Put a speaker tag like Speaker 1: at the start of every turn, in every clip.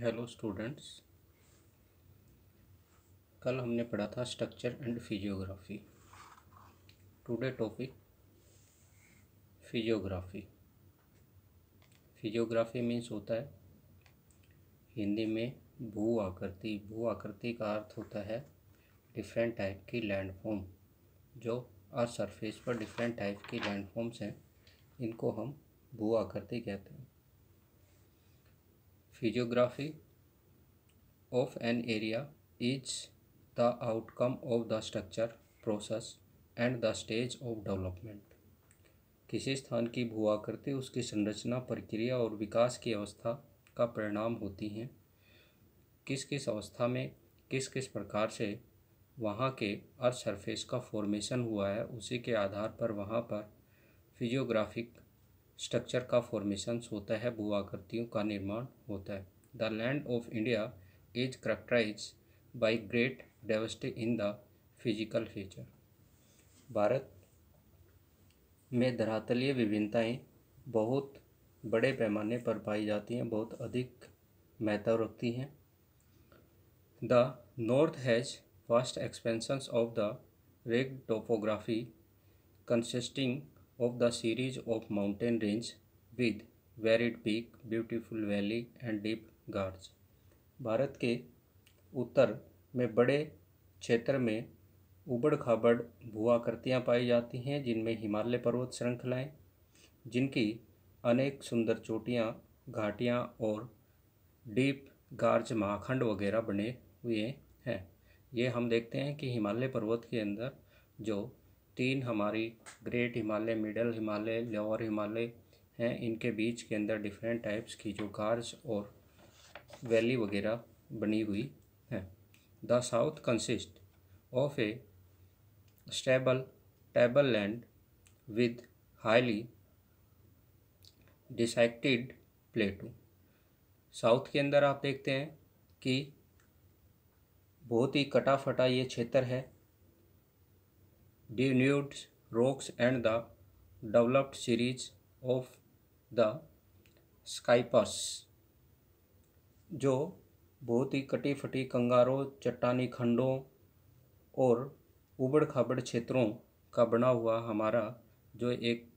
Speaker 1: Hello students. कल हमने पढ़ा था structure and physiography. Today topic physiography. Physiography means होता है हिंदी में भू आकृति। भू आकृति का अर्थ होता है डिफरेंट टाइप की लैंडफॉर्म। जो अर्थ सरफेस पर डिफरेंट टाइप की लैंडफॉर्म्स हैं, इनको हम भू आकृति कहते हैं। Physiography of an area is the outcome of the structure, process and the stage of development। किसी स्थान की भू आकृति उसकी संरचना, प्रक्रिया और विकास की अवस्था का परिणाम होती हैं। किस किस अवस्था में किस किस प्रकार से वहाँ के अर्थ सरफेस का फॉर्मेशन हुआ है, उसी के आधार पर वहाँ पर फिजियोग्राफिक स्ट्रक्चर का फॉर्मेशन होता है, भू आकृतियों का निर्माण होता है। The land of India is characterized by great diversity in the physical feature। Bharat में धरातलीय विभिन्नताएं बहुत बड़े पैमाने पर पाई जाती हैं, बहुत अधिक महत्व रखती हैं। The north has vast expansions of the rugged topography consisting of the series of mountain range with varied peak, beautiful valley and deep gorge। Bharat के उत्तर में बड़े क्षेत्र में उबड़ खाबड़ भू-आकृतियाँ पाई जाती हैं, जिनमें हिमालय पर्वत श्रृंखलाएँ, जिनकी अनेक सुंदर चोटियाँ, घाटियाँ और डीप गार्ज महाखंड वगैरह बने हुए हैं। ये हम देखते हैं कि हिमालय पर्वत के अंदर जो तीन हमारी great Himalaya, middle Himalaya, lower Himalaya हैं, इनके बीच के अंदर डिफरेंट टाइप्स की जो गार्ज और वैली वगैरह बनी हुई है। The south consist of a stable table land with highly dissected plateau. South के अंदर आप देखते हैं कि बहुत ही कटा फटा ये क्षेत्र है। Denuded rocks and the developed series of the scarps, जो बहुत ही कटी फटी कंगारों, चट्टानी खंडों और उबड़ खाबड़ क्षेत्रों का बना हुआ हमारा जो एक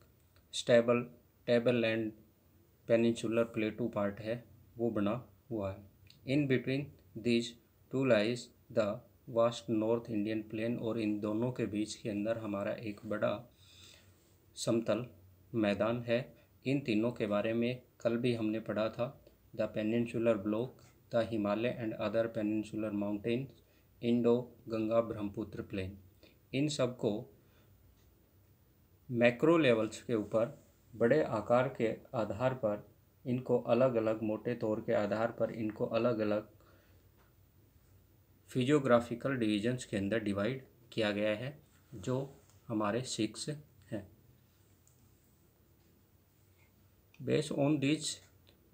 Speaker 1: stable table land peninsular प्लेटू part है, वो बना हुआ है। In between these two lies the vast north Indian plain, और इन दोनों के बीच के अंदर हमारा एक बड़ा समतल मैदान है। इन तीनों के बारे में कल भी हमने पढ़ा था। The peninsular block, the Himalaya and other peninsular mountains, Indo Ganga Brahmaputra plain. इन सब को मैक्रो लेवल्स के ऊपर बड़े आकार के आधार पर इनको अलग अलग मोटे तौर के आधार पर इनको अलग अलग फिजियोग्राफिकल डिविजन्स के अंदर डिवाइड किया गया है, जो हमारे 6 हैं। Based on this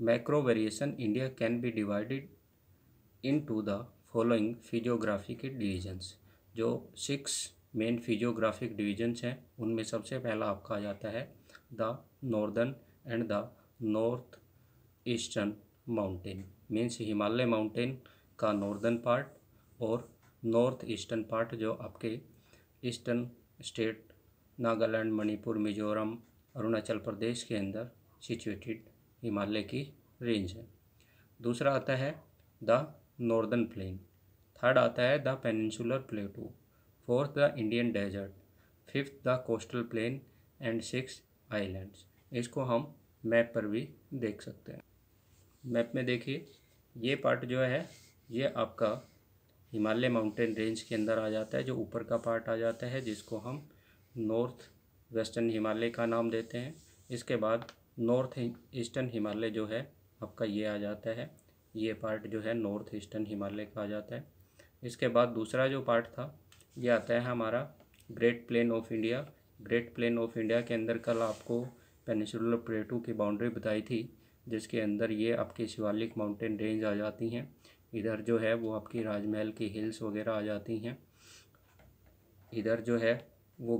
Speaker 1: macro variation, India can be divided into the following physiographic divisions. जो 6 मेन फिजियोग्राफिक डिविजन्स हैं, उनमें सबसे पहला आपका आ जाता है the northern and the north eastern mountain. Means Himalaya mountain का नॉर्दर्न पार्ट और नॉर्थ ईस्टर्न पार्ट, जो आपके ईस्टर्न स्टेट नागालैंड, मणिपुर, मिजोरम, अरुणाचल प्रदेश के अंदर सिचुएटेड हिमालय की रेंज है। दूसरा आता है द नॉर्दर्न प्लेन। थर्ड आता है the peninsular plateau. Fourth the Indian desert. Fifth the coastal plain and 6 islands. इसको हम मैप पर भी देख सकते हैं। मैप में देखिए, ये पार्ट जो है ये आपका हिमालय माउंटेन रेंज के अंदर आ जाता है, जो ऊपर का पार्ट आ जाता है, जिसको हम नॉर्थ वेस्टर्न हिमालय का नाम देते हैं। इसके बाद नॉर्थ ईस्टर्न हिमालय जो है आपका ये आ जाता है, ये पार्ट जो है नॉर्थ ईस्टर्न हिमालय का आ जाता है। इसके बाद दूसरा जो पार्ट था ये आता है हमारा great plain of India. Great plain of India के अंदर कल आपको पेनिनसुलर प्लेटू की बाउंड्री बताई थी, जिसके अंदर ये आपकी शिवालिक माउंटेन रेंज आ जाती हैं। इधर जो है वो आपकी राजमहल की हिल्स वगैरह आ जाती हैं। इधर जो है वो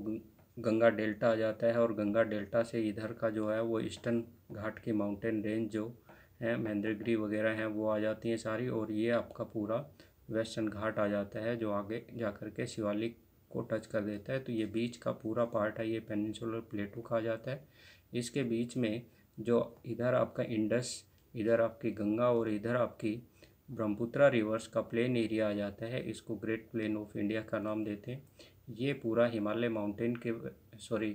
Speaker 1: गंगा डेल्टा आ जाता है, और गंगा डेल्टा से इधर का जो है वो ईस्टर्न घाट की माउंटेन रेंज जो हैं, महेंद्रगिरी वगैरह हैं, वो आ जाती हैं सारी। और ये आपका पूरा वेस्टर्न घाट आ जाता है जो आगे जा कर के शिवालिक को टच कर देता है। तो ये बीच का पूरा पार्ट है, ये पेनिनसुलर प्लेटू कहा जाता है। इसके बीच में जो इधर आपका इंडस, इधर आपकी गंगा और इधर आपकी ब्रह्मपुत्रा रिवर्स का प्लेन एरिया आ जाता है, इसको ग्रेट प्लेन ऑफ इंडिया का नाम देते हैं। ये पूरा हिमालय माउंटेन के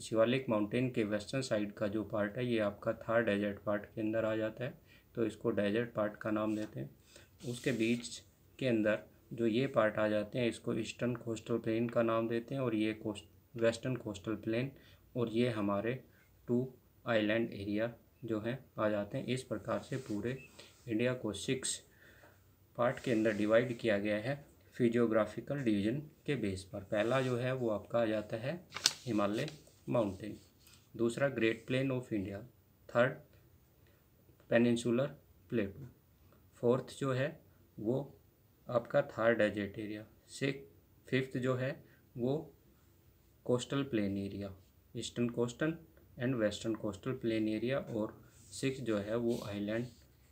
Speaker 1: शिवालिक माउंटेन के वेस्टर्न साइड का जो पार्ट है, ये आपका थार डेजर्ट पार्ट के अंदर आ जाता है, तो इसको डेजर्ट पार्ट का नाम देते हैं। उसके बीच के अंदर जो ये पार्ट आ जाते हैं, इसको ईस्टर्न कोस्टल प्लेन का नाम देते हैं, और ये वेस्टर्न कोस्टल प्लेन, और ये हमारे 2 आइलैंड एरिया जो हैं आ जाते हैं। इस प्रकार से पूरे इंडिया को 6 पार्ट के अंदर डिवाइड किया गया है फिजियोग्राफिकल डिवीजन के बेस पर। पहला जो है वो आपका आ जाता है हिमालय माउंटेन, दूसरा great plain of India, third peninsular plateau, fourth जो है वो आपका थार डेजर्ट एरिया, फिफ्थ जो है वो coastal plain area, eastern coastal and western coastal plain area, और 6 जो है वो आइलैंड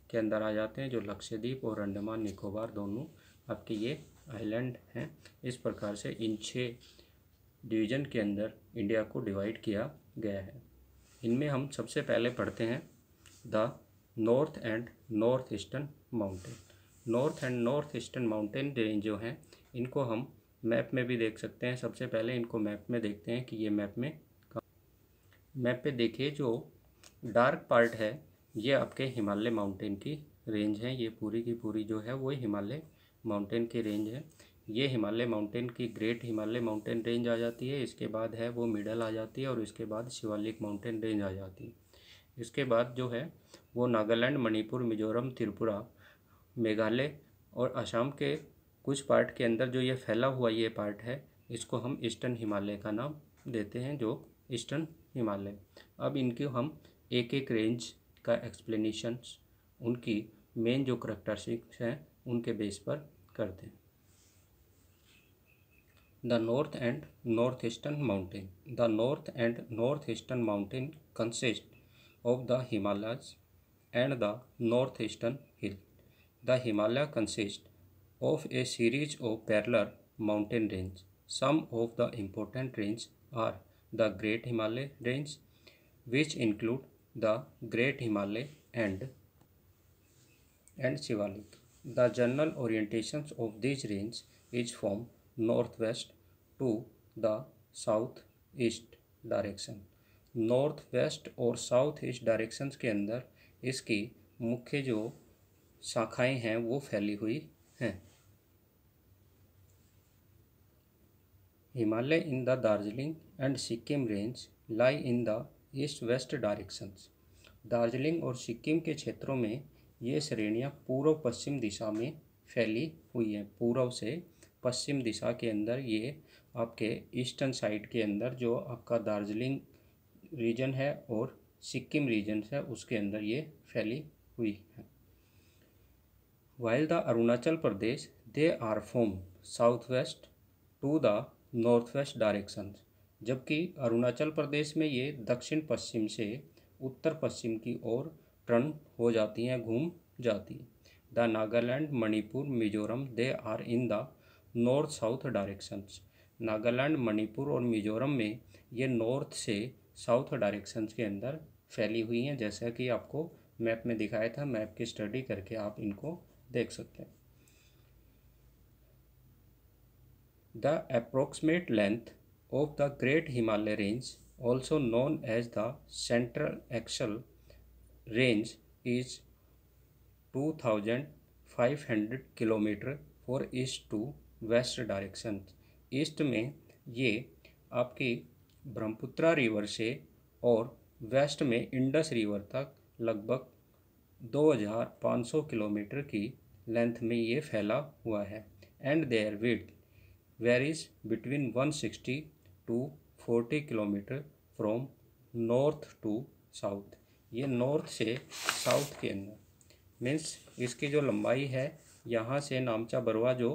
Speaker 1: के अंदर आ जाते हैं, जो लक्षद्वीप और अंडमान निकोबार दोनों आपके ये आइलैंड हैं। इस प्रकार से इन 6 डिवीज़न के अंदर इंडिया को डिवाइड किया गया है। इनमें हम सबसे पहले पढ़ते हैं the north and north eastern mountain. North and north eastern mountain range जो हैं, इनको हम मैप में भी देख सकते हैं। सबसे पहले इनको मैप में देखते हैं कि ये मैप पे देखिए, जो डार्क पार्ट है ये आपके हिमालय माउंटेन की रेंज है। ये पूरी की पूरी जो है वो हिमालय माउंटेन की रेंज है। ये हिमालय माउंटेन की ग्रेट हिमालय माउंटेन रेंज आ जाती है, इसके बाद है वो मिडल आ जाती है, और इसके बाद शिवालिक माउंटेन रेंज आ जाती है। इसके बाद जो है वो नागालैंड, मणिपुर, मिजोरम, त्रिपुरा, मेघालय और असम के कुछ पार्ट के अंदर जो ये फैला हुआ ये पार्ट है, इसको हम ईस्टर्न हिमालय का नाम देते हैं, जो ईस्टर्न हिमालय। अब इनकी हम एक एक रेंज का एक्सप्लेनेशंस, उनकी मेन जो करैक्टरिस्टिक्स हैं उनके बेस पर करते हैं। The north and north eastern mountain. The north and north eastern mountain consist of the Himalayas and the northeastern hill. The Himalaya consists of a series of parallel mountain ranges. Some of the important ranges are the Great Himalaya Range, which include the Great Himalaya and Shivalik. The general orientations of these ranges is from northwest to the southeast direction. North west और south east directions के अंदर इसकी मुख्य जो शाखाएं हैं वो फैली हुई हैं। Himalaya in the Darjeeling and Sikkim range lie in the east west directions. Darjeeling और सिक्किम के क्षेत्रों में ये श्रेणियां पूर्व पश्चिम दिशा में फैली हुई हैं। पूर्व से पश्चिम दिशा के अंदर ये आपके ईस्टर्न साइड के अंदर जो आपका दार्जिलिंग रीजन है और सिक्किम रीजन है उसके अंदर ये फैली हुई है। While the Arunachal Pradesh they are from south west to the north west direction. जबकि अरुणाचल प्रदेश में ये दक्षिण पश्चिम से उत्तर पश्चिम की ओर टर्न हो जाती हैं, घूम जाती हैं। The Nagaland, Manipur, Mizoram they are in the north south directions. Nagaland, Manipur और मिजोरम में ये नॉर्थ से साउथ डायरेक्शंस के अंदर फैली हुई हैं, जैसा कि आपको मैप में दिखाया था। मैप की स्टडी करके आप इनको देख सकते हैं। The approximate length of the great Himalaya range, also known as the central axial range, is 2500 kilometre for east to west direction. East में ये आपकी ब्रह्मपुत्रा रिवर से और वेस्ट में इंडस रिवर तक लगभग 2500 किलोमीटर की लेंथ में ये फैला हुआ है। And their width varies between 160 to 40 kilometre from north to south. ये नॉर्थ से साउथ के अंदर मीन्स इसकी जो लंबाई है, यहाँ से नामचा बरवा जो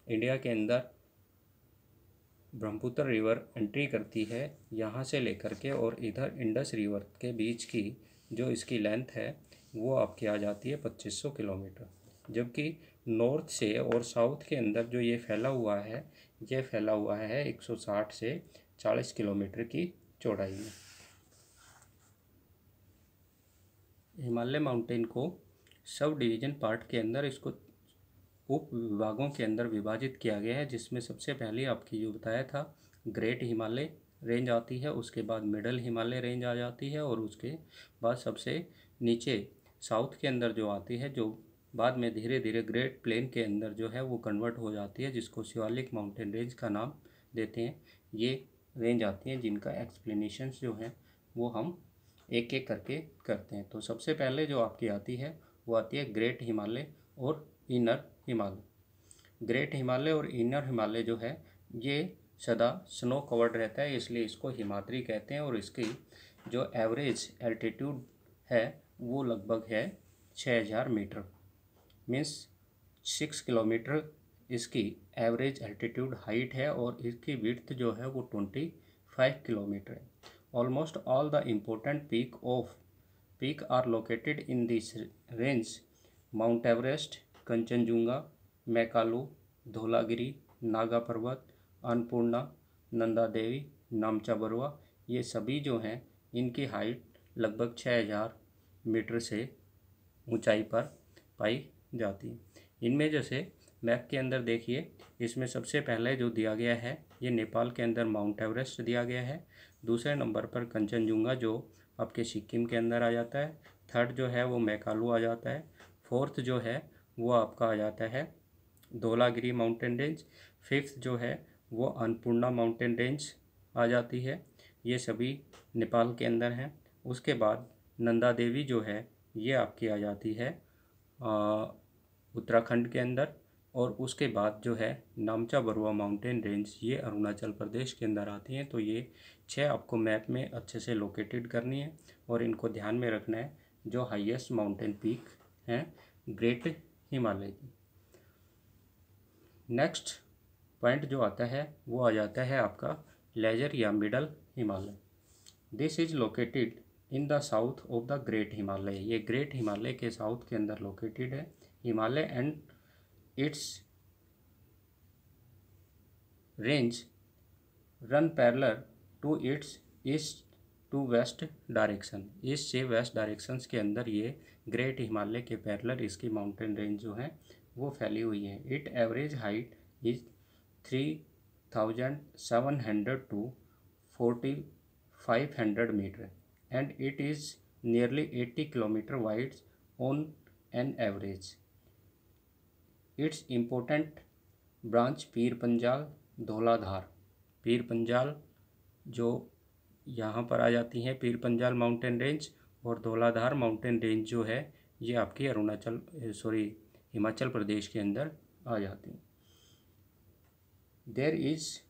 Speaker 1: इंडिया के अंदर ब्रह्मपुत्र रिवर एंट्री करती है, यहाँ से लेकर के और इधर इंडस रिवर के बीच की जो इसकी लेंथ है वो आपकी आ जाती है 2500 किलोमीटर। जबकि नॉर्थ से और साउथ के अंदर जो ये फैला हुआ है, ये फैला हुआ है 160 से 40 किलोमीटर की चौड़ाई में। हिमालय माउंटेन को सब डिवीज़न पार्ट के अंदर इसको उप विभागों के अंदर विभाजित किया गया है, जिसमें सबसे पहले आपकी जो बताया था ग्रेट हिमालय रेंज आती है, उसके बाद मिडल हिमालय रेंज आ जाती है, और उसके बाद सबसे नीचे साउथ के अंदर जो आती है, जो बाद में धीरे धीरे ग्रेट प्लेन के अंदर जो है वो कन्वर्ट हो जाती है, जिसको शिवालिक माउंटेन रेंज का नाम देते हैं। ये रेंज आती हैं जिनका एक्सप्लेनेशंस जो है वो हम एक एक करके करते हैं। तो सबसे पहले जो आपकी आती है वो आती है ग्रेट हिमालय और इनर हिमालय। ग्रेट हिमालय और इनर हिमालय जो है ये सदा स्नो कवर्ड रहता है, इसलिए इसको हिमाद्री कहते हैं। और इसकी जो एवरेज एल्टीट्यूड है वो लगभग है 6000 मीटर, मीन्स 6 किलोमीटर इसकी एवरेज एल्टीट्यूड हाइट है, और इसकी विड्थ जो है वो 25 किलोमीटर है। Almost all the important peak are located in this range: Mount Everest, Kanchenjunga, Makalu, Dhaulagiri, Nanga Parbat, Annapurna, Nanda Devi, नामचा Barua. ये सभी जो हैं इनकी हाइट लगभग 6000 मीटर से ऊंचाई पर पाई जाती है। इनमें जैसे मैप के अंदर देखिए, इसमें सबसे पहले जो दिया गया है ये नेपाल के अंदर माउंट एवरेस्ट दिया गया है। दूसरे नंबर पर कंचनजुंगा जो आपके सिक्किम के अंदर आ जाता है। थर्ड जो है वो मैकालू आ जाता है। फोर्थ जो है वो आपका आ जाता है धौलागिरी माउंटेन रेंज। फिफ्थ जो है वो अन्नपूर्णा माउंटेन रेंज आ जाती है। ये सभी नेपाल के अंदर हैं। उसके बाद नंदा देवी जो है ये आपकी आ जाती है उत्तराखंड के अंदर। और उसके बाद जो है नामचा बरुआ माउंटेन रेंज, ये अरुणाचल प्रदेश के अंदर आती हैं। तो ये 6 आपको मैप में अच्छे से लोकेटेड करनी है और इनको ध्यान में रखना है, जो हाईएस्ट माउंटेन पीक हैं ग्रेट हिमालय की। नेक्स्ट पॉइंट जो आता है वो आ जाता है आपका लेजर या middle Himalaya. This is located in the south of the great Himalaya. ये ग्रेट हिमालय के साउथ के अंदर लोकेटेड है। Himalaya and its range run parallel to its east to west direction. East से वेस्ट डायरेक्शंस के अंदर ये ग्रेट हिमालय के पैरेलल इसकी माउंटेन रेंज जो है वो फैली हुई है। It average height is 3700 to 4500 metre and it is nearly 80 kilometre wide on an average. Its important branch Pir Panjal, Dhauladhar. Pir Panjal जो यहाँ पर आ जाती हैं पीर पंजाल माउंटेन रेंज, और धौलाधार माउंटेन रेंज जो है ये आपकी हिमाचल प्रदेश के अंदर आ जाती हैं। There is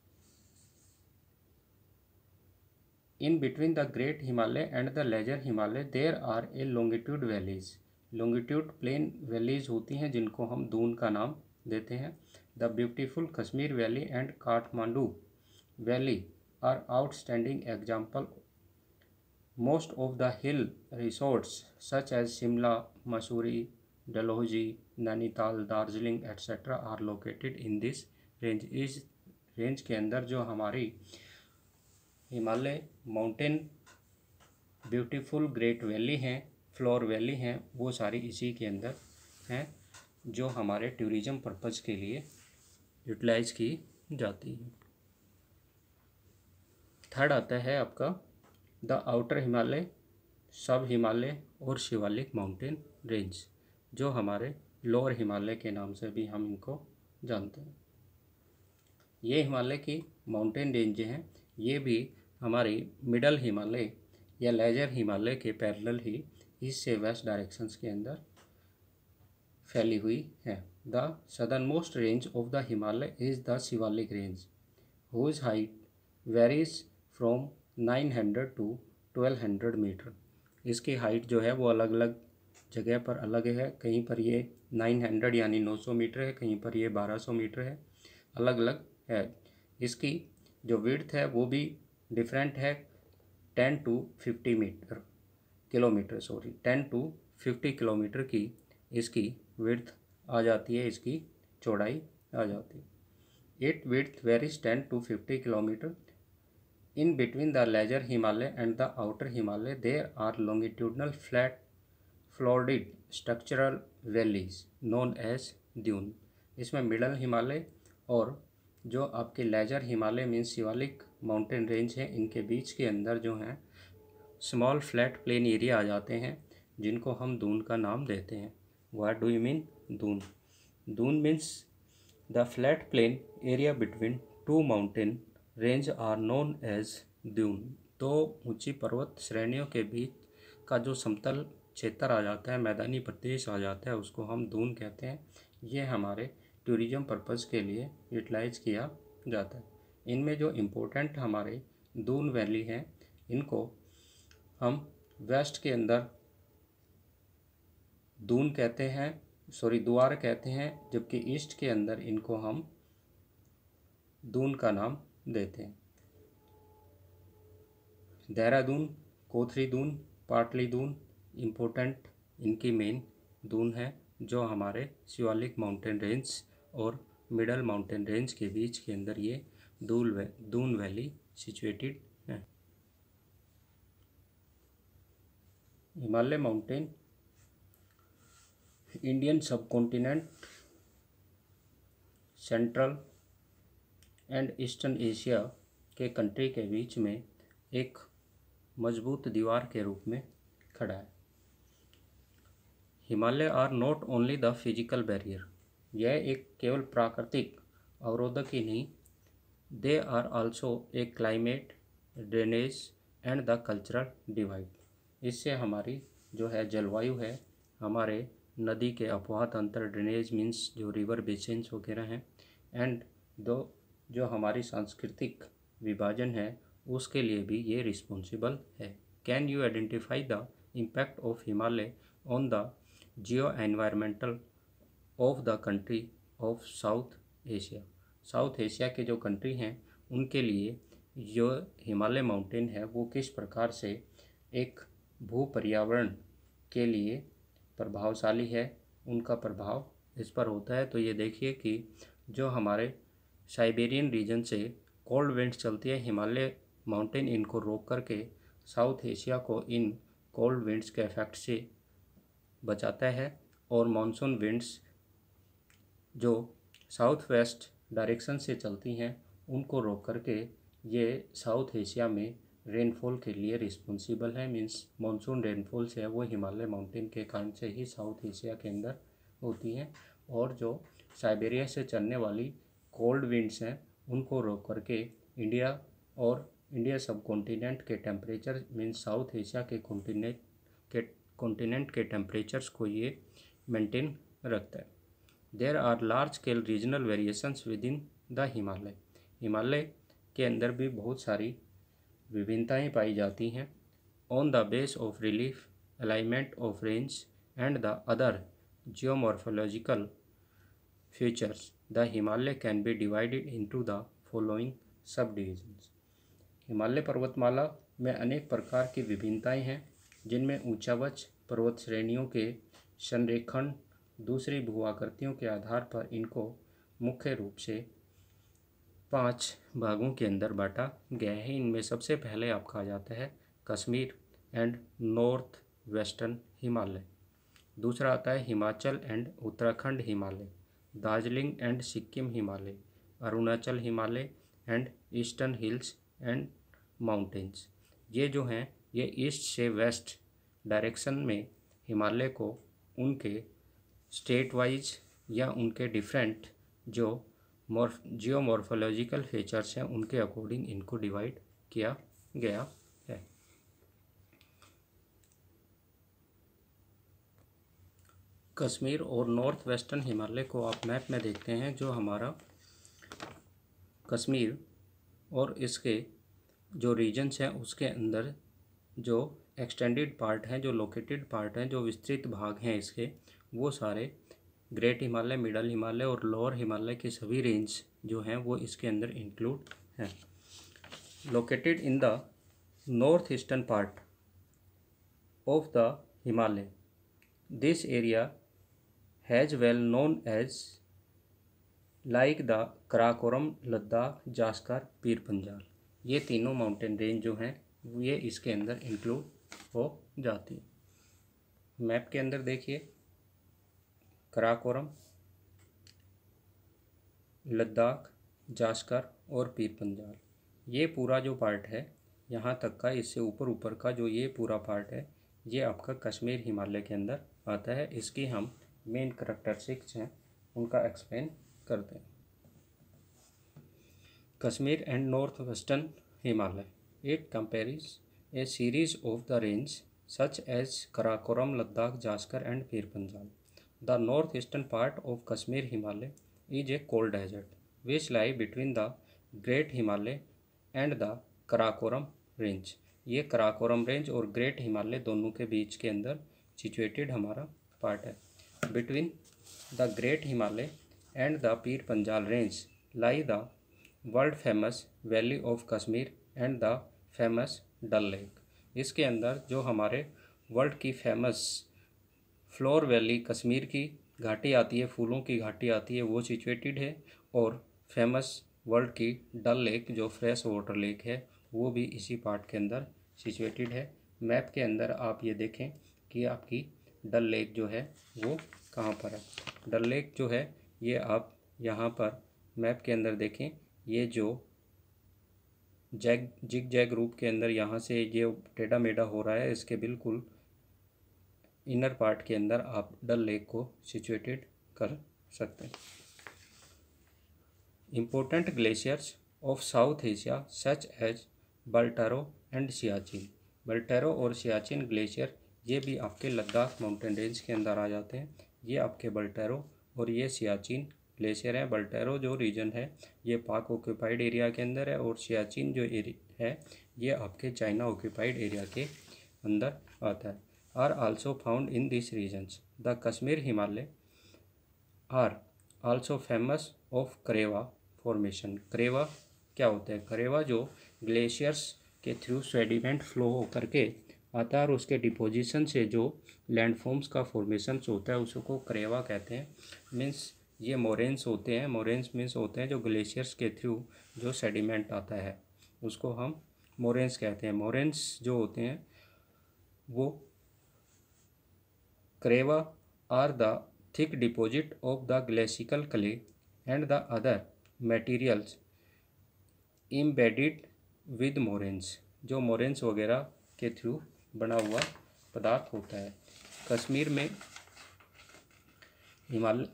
Speaker 1: in between the great Himalaya and the lesser Himalaya there are a longitude valleys. Longitude plain valleys होती हैं जिनको हम दून का नाम देते हैं। The beautiful Kashmir valley and Kathmandu valley are outstanding example. Most of the hill resorts such as Shimla, Mussoorie, Dalhousie, Nainital, Darjeeling etcetera are located in this range. इस range के अंदर जो हमारी Himalaya mountain beautiful great valley हैं, फ्लोर वैली हैं, वो सारी इसी के अंदर हैं, जो हमारे टूरिज़्म पर्पज़ के लिए यूटिलाइज की जाती है। थर्ड आता है आपका द आउटर हिमालय, सब हिमालय और शिवालिक माउंटेन रेंज, जो हमारे लोअर हिमालय के नाम से भी हम इनको जानते हैं। ये हिमालय की माउंटेन रेंज हैं, ये भी हमारी मिडल हिमालय या लेजर हिमालय के पैरेलल ही ईस्ट से वेस्ट डायरेक्शंस के अंदर फैली हुई है। The southernmost range of the Himalaya is the Shivalik range, whose height varies from 900 to 1200 metre. इसकी हाइट जो है वो अलग अलग जगह पर अलग है। कहीं पर ये 900 यानी 900 मीटर है, कहीं पर ये 1200 मीटर है, अलग अलग है। इसकी जो विड्थ है वो भी डिफरेंट है, 10 to 50 metre kilometre 10 to 50 kilometre की इसकी विड्थ आ जाती है, इसकी चौड़ाई आ जाती है। It width varies 10 to 50 kilometre. In between the lesser Himalaya and the outer Himalaya there are longitudinal flat floored structural valleys known as Doon. इसमें मिडल हिमालय और जो आपके lesser Himalaya means Shivalik mountain range है, इनके बीच के अंदर जो हैं स्मॉल फ्लैट प्लेन एरिया आ जाते हैं, जिनको हम दून का नाम देते हैं। What do you mean Doon? Doon means the flat plain area between two mountain range are known as Doon. दो ऊंची पर्वत श्रेणियों के बीच का जो समतल क्षेत्र आ जाता है, मैदानी प्रदेश आ जाता है, उसको हम दून कहते हैं। ये हमारे टूरिज्म पर्पज़ के लिए यूटिलाइज किया जाता है। इनमें जो इम्पोर्टेंट हमारे दून वैली हैं, इनको हम वेस्ट के अंदर दून कहते हैं, द्वार कहते हैं, जबकि ईस्ट के अंदर इनको हम दून का नाम देते हैं। देहरादून, कोथरी दून, पाटली दून इम्पोर्टेंट इनकी मेन दून है, जो हमारे शिवालिक माउंटेन रेंज और मिडल माउंटेन रेंज के बीच के अंदर ये दून वैली सिचुएटेड है। Himalaya mountain Indian subcontinent, central and eastern Asia के कंट्री के बीच में एक मजबूत दीवार के रूप में खड़ा है। Himalaya are not only the physical barrier. यह एक केवल प्राकृतिक अवरोधक ही नहीं, they are also a climate, drainage and the cultural divide. इससे हमारी जो है जलवायु है, हमारे नदी के अपवाह तंत्र, ड्रेनेज मीन्स जो रिवर बेसिन्स वगैरह हैं, एंड जो हमारी सांस्कृतिक विभाजन है, उसके लिए भी ये रिस्पॉन्सिबल है। Can you identify the impact of Himalaya on the Jio environmental of the country of south Asia? South Asia के जो कंट्री हैं, उनके लिए जो हिमालय माउंटेन है, वो किस प्रकार से एक भू पर्यावरण के लिए प्रभावशाली है, उनका प्रभाव इस पर होता है। तो ये देखिए कि जो हमारे साइबेरियन रीजन से कोल्ड विंड्स चलती है, हिमालय माउंटेन इनको रोक करके साउथ एशिया को इन कोल्ड विंड्स के इफेक्ट से बचाता है, और मानसून विंड्स जो साउथ वेस्ट डायरेक्शन से चलती हैं, उनको रोक करके ये साउथ एशिया में रेनफॉल के लिए रिस्पॉन्सिबल है। मीन्स मानसून रेनफॉल से है वो हिमालय माउंटेन के कारण से ही साउथ एशिया के अंदर होती हैं, और जो साइबेरिया से चलने वाली कोल्ड विंड्स हैं, उनको रोक करके इंडिया सब कॉन्टिनेंट के टेम्परेचर मीन्स साउथ एशिया के कॉन्टिनेंट के टेम्परेचर्स को ये मेंटेन रखता है। There are large scale regional variations within the Himalaya. Himalaya के अंदर भी बहुत सारी विभिन्नताएं पाई जाती हैं। On the base of relief, alignment of range and the other geomorphological features, the Himalaya can be divided into the following subdivisions. Himalaya पर्वतमाला में अनेक प्रकार की विभिन्नताएं हैं, जिनमें ऊंचावच पर्वत श्रेणियों के संरेखण दूसरी भूआकृतियों के आधार पर इनको मुख्य रूप से 5 भागों के अंदर बांटा गया है। इनमें सबसे पहले आपका आ जाता है Kashmir and north western Himalaya. दूसरा आता है Himachal and Uttarakhand Himalaya, Darjeeling and Sikkim Himalaya, Arunachal Himalaya and eastern hills and mountains. ये जो हैं, ये ईस्ट से वेस्ट डायरेक्शन में हिमालय को उनके स्टेट वाइज या उनके डिफरेंट जो जियोमॉर्फोलॉजिकल फीचर्स हैं, उनके अकॉर्डिंग इनको डिवाइड किया गया है। कश्मीर और नॉर्थ वेस्टर्न हिमालय को आप मैप में देखते हैं, जो हमारा कश्मीर और इसके जो रीजन्स हैं, उसके अंदर जो एक्सटेंडेड पार्ट हैं, जो लोकेटेड पार्ट हैं, जो विस्तृत भाग हैं इसके, वो सारे ग्रेट हिमालय, मिडल हिमालय और लोअर हिमालय के सभी रेंज जो हैं वो इसके अंदर इंक्लूड हैं। Located in the north eastern part of the Himalaya this area has well known as like the Karakoram, Ladakh, Zaskar, Pir Panjal. ये तीनों माउंटेन रेंज जो हैं ये इसके अंदर इंक्लूड हो जाती है। मैप के अंदर देखिए, कराकोरम, लद्दाख, जास्कर और पीर पंजाल, ये पूरा जो पार्ट है यहाँ तक का, इससे ऊपर ऊपर का जो ये पूरा पार्ट है ये आपका कश्मीर हिमालय के अंदर आता है। इसकी हम मेन करैक्टरिस्टिक्स हैं उनका एक्सप्लेन करते हैं। Kashmir and north western Himalaya, it compares a series of the range such as Karakoram, Ladakh, Zanskar and Pir Panjal. The north eastern part of Kashmir Himalaya is a cold desert which lie between the Great Himalaya and the Karakoram range। ये Karakoram range और great Himalaya दोनों के बीच के अंदर situated हमारा part है। Between the great Himalaya and the Pir Panjal range lie the world famous valley of Kashmir and the famous Dal lake. इसके अंदर जो हमारे वर्ल्ड की फेमस फ्लोर वैली कश्मीर की घाटी आती है, फूलों की घाटी आती है, वो सिचुएटेड है। और फेमस वर्ल्ड की डल लेक जो फ्रेश वाटर लेक है वो भी इसी पार्ट के अंदर सिचुएटेड है। मैप के अंदर आप ये देखें कि आपकी डल लेक जो है वो कहाँ पर है। डल लेक जो है ये आप यहाँ पर मैप के अंदर देखें, ये जो जिग जैग रूप के अंदर यहाँ से ये टेढ़ा मेढ़ा हो रहा है, इसके बिल्कुल इनर पार्ट के अंदर आप डल लेक को सिचुएटेड कर सकते हैं। Important glaciers of south Asia such as Baltoro and Siachen. Baltoro और सियाचिन ग्लेशियर ये भी आपके लद्दाख माउंटेन रेंज के अंदर आ जाते हैं। ये आपके बल्टारो और ये सियाचिन ग्लेशियर है। बल्टारो जो रीजन है ये पाक ऑक्यूपाइड एरिया के अंदर है और सियाचिन जो एरिया है ये आपके चाइना ऑक्यूपाइड एरिया के अंदर आता है। are also found in these regions. The Kashmir Himalaya are also famous of करेवा formation। करेवा क्या होता है? करेवा जो ग्लेशियर्स के थ्रू सेडिमेंट फ्लो होकर के आता है और उसके डिपोजिशन से जो लैंडफॉर्म्स का फॉर्मेशन होता है उसको करेवा कहते हैं। मीन्स ये मोरेन्स होते हैं। मोरेन्स मीन्स होते हैं जो ग्लेशियर्स के थ्रू जो सेडिमेंट आता है उसको हम मोरेन्स कहते हैं। मोरेन्स जो होते हैं वो करेवा are the thick deposit of the glacial clay and the other materials embedded with moraines। जो मोरेन्स वगैरह के थ्रू बना हुआ पदार्थ होता है।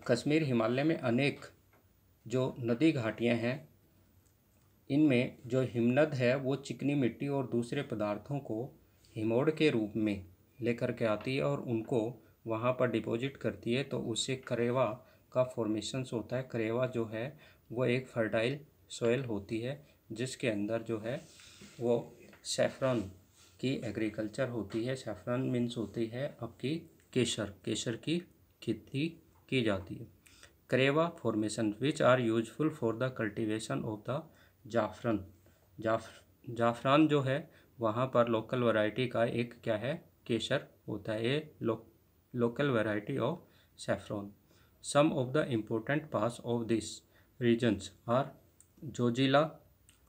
Speaker 1: कश्मीर हिमालय में अनेक जो नदी घाटियाँ हैं इनमें जो हिमनद है वो चिकनी मिट्टी और दूसरे पदार्थों को हिमोड़ के रूप में लेकर के आती है और उनको वहाँ पर डिपॉजिट करती है, तो उससे करेवा का फॉर्मेशंस होता है। करेवा जो है वो एक फर्टाइल सॉइल होती है जिसके अंदर जो है वो सैफरन की एग्रीकल्चर होती है। सैफरन मीन्स होती है आपकी केसर की खेती की जाती है। Karewa formation which are useful for the cultivation of the zafran. जाफरान जो है वहाँ पर लोकल वैरायटी का एक क्या है केसर होता है। ये local variety of saffron। Some of the important parts of these regions are Zoji La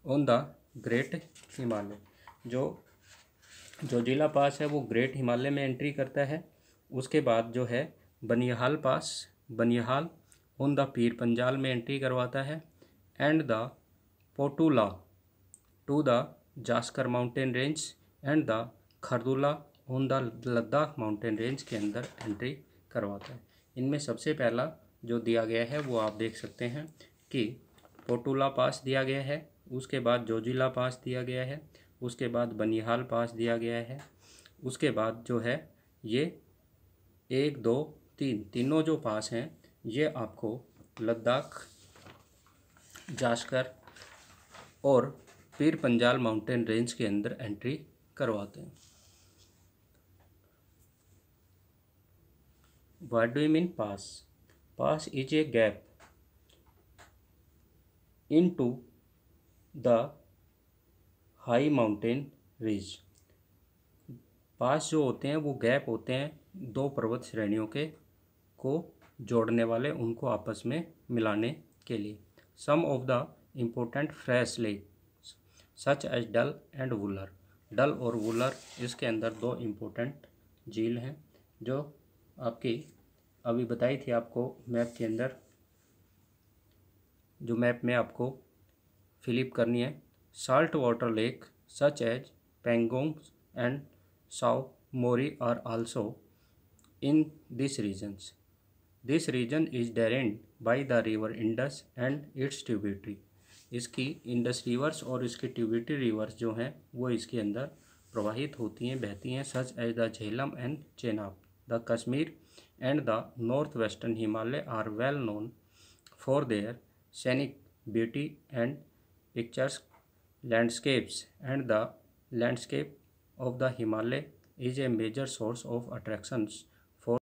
Speaker 1: on the Great Himalaya। जो जोजिला पास है वो ग्रेट हिमालय में एंट्री करता है। उसके बाद जो है Banihal pass, Banihal on the Pir Panjal में एंट्री करवाता है। And the Potula to the Zanskar mountain range and the Khardungla on the Ladakh mountain range के अंदर एंट्री करवाता है। इनमें सबसे पहला जो दिया गया है वो आप देख सकते हैं कि पोटूला पास दिया गया है, उसके बाद जोजिला पास दिया गया है, उसके बाद बनिहाल पास दिया गया है, उसके बाद जो है ये 1 2 3 तीनों जो पास हैं ये आपको लद्दाख, जास्कर और पीर पंजाल माउंटेन रेंज के अंदर एंट्री करवाते हैं। What do you mean pass? Pass is a gap into the high mountain ridge। पास जो होते हैं वो गैप होते हैं दो पर्वत श्रेणियों के को जोड़ने वाले, उनको आपस में मिलाने के लिए। Some of the important fresh lakes such as Dal and Wular. Dal और वुलर इसके अंदर दो इम्पोर्टेंट झील हैं जो आपकी अभी बताई थी आपको मैप के अंदर, जो मैप में आपको फिलिप करनी है। Salt water lake such as Pangong and Tso Moriri are also in this regions. This region is drained by the river Indus and its tributary. इसकी इंडस रिवर्स और इसकी ट्रिब्यूटरी रिवर्स जो हैं वो इसके अंदर प्रवाहित होती हैं, बहती हैं। Such as the Jhelum and Chenab. The Kashmir and the north western Himalaya are well known for their scenic beauty and pictures landscapes, and the landscape of the Himalaya is a major source of attractions for